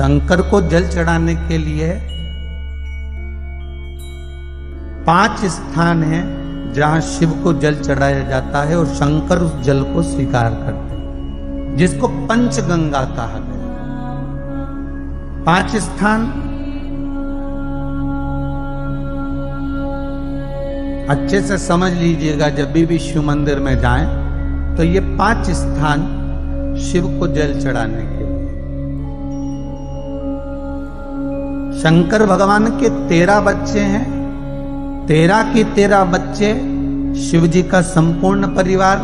शंकर को जल चढ़ाने के लिए 5 स्थान हैं जहां शिव को जल चढ़ाया जाता है और शंकर उस जल को स्वीकार करते हैं, जिसको पंचगंगा कहा गया। 5 स्थान अच्छे से समझ लीजिएगा, जब भी शिव मंदिर में जाएं तो ये 5 स्थान शिव को जल चढ़ाने के लिए। शंकर भगवान के 13 बच्चे हैं, 13 के 13 बच्चे शिव जी का संपूर्ण परिवार,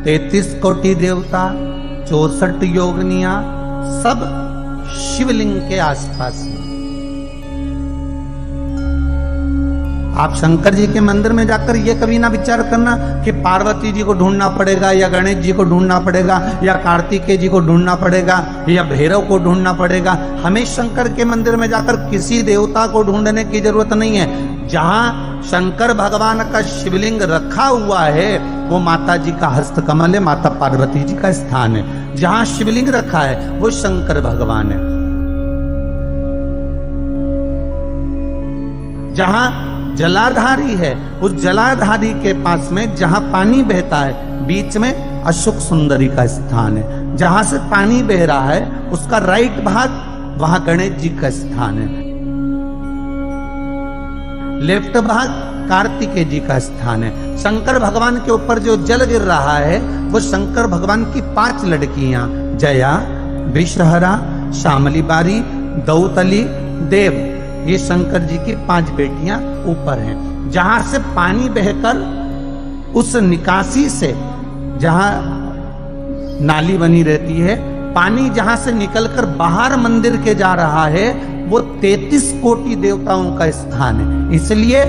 33 कोटि देवता, 64 योगनियां, सब शिवलिंग के आसपास हैं। आप शंकर जी के मंदिर में जाकर ये कभी ना विचार करना कि पार्वती जी को ढूंढना पड़ेगा या गणेश जी को ढूंढना पड़ेगा या कार्तिकेय जी को ढूंढना पड़ेगा या भैरव को ढूंढना पड़ेगा। हमें शंकर के मंदिर में जाकर किसी देवता को ढूंढने की जरूरत नहीं है। जहां शंकर भगवान का शिवलिंग रखा हुआ है वो माता जी का हस्तकमल है, माता पार्वती जी का स्थान है। जहां शिवलिंग रखा है वो शंकर भगवान है। जहां जलाधारी है उस जलाधारी के पास में जहां पानी बहता है बीच में अशोक सुंदरी का स्थान है। जहां से पानी बह रहा है उसका राइट भाग वहां गणेश जी का स्थान है, लेफ्ट भाग कार्तिकेय जी का स्थान है। शंकर भगवान के ऊपर जो जल गिर रहा है वो शंकर भगवान की 5 लड़कियां जया, विषहरा, शामली बारी, दौतली, देव, ये शंकर जी की 5 बेटियां ऊपर हैं। जहां से पानी बहकर उस निकासी से, जहां नाली बनी रहती है, पानी जहां से निकलकर बाहर मंदिर के जा रहा है वो 33 कोटि देवताओं का स्थान है। इसलिए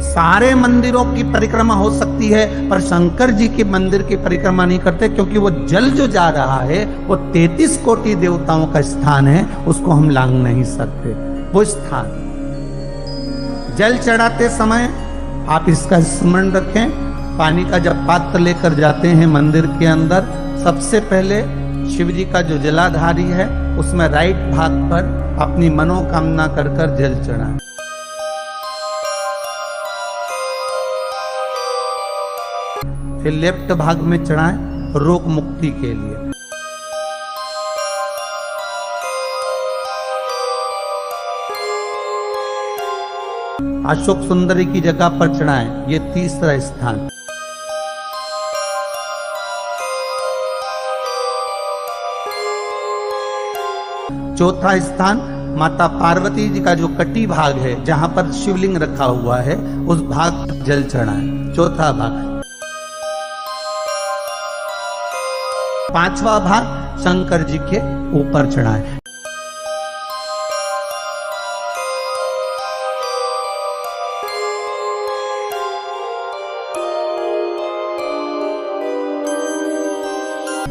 सारे मंदिरों की परिक्रमा हो सकती है पर शंकर जी के मंदिर की परिक्रमा नहीं करते, क्योंकि वो जल जो जा रहा है वो 33 कोटि देवताओं का स्थान है, उसको हम लांघ नहीं सकते। वो स्थान जल चढ़ाते समय आप इसका स्मरण रखें। पानी का जब पात्र लेकर जाते हैं मंदिर के अंदर, सबसे पहले शिव जी का जो जलाधारी है उसमें राइट भाग पर अपनी मनोकामना कर कर जल चढ़ाएं। फिर लेफ्ट भाग में चढ़ाएं रोग मुक्ति के लिए। अशोक सुंदरी की जगह पर चढ़ाएं, ये तीसरा स्थान। चौथा स्थान माता पार्वती जी का जो कटी भाग है जहां पर शिवलिंग रखा हुआ है उस भाग पर जल चढ़ाएं, चौथा भाग। 5वां भाग शंकर जी के ऊपर चढ़ाएं।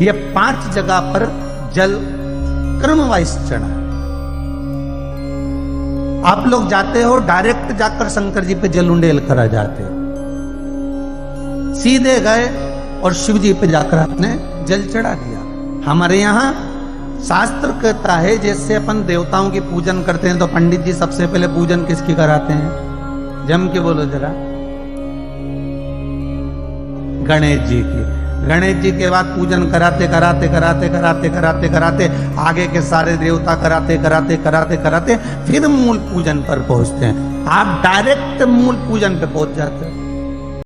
ये 5 जगह पर जल क्रम वाइज चढ़ा। आप लोग जाते हो डायरेक्ट जाकर शंकर जी पे जल उंडेल कर आ जाते हो, सीधे गए और शिव जी पे जाकर आपने जल चढ़ा दिया। हमारे यहाँ शास्त्र कहता है जैसे अपन देवताओं की पूजन करते हैं तो पंडित जी सबसे पहले पूजन किसकी कराते हैं? जम के बोलो जरा। गणेश जी की। गणेश जी के बाद पूजन कराते कराते कराते कराते कराते कराते आगे के सारे देवता कराते कराते कराते कराते फिर मूल पूजन पर पहुंचते हैं। आप डायरेक्ट मूल पूजन पे पहुंच जाते हैं।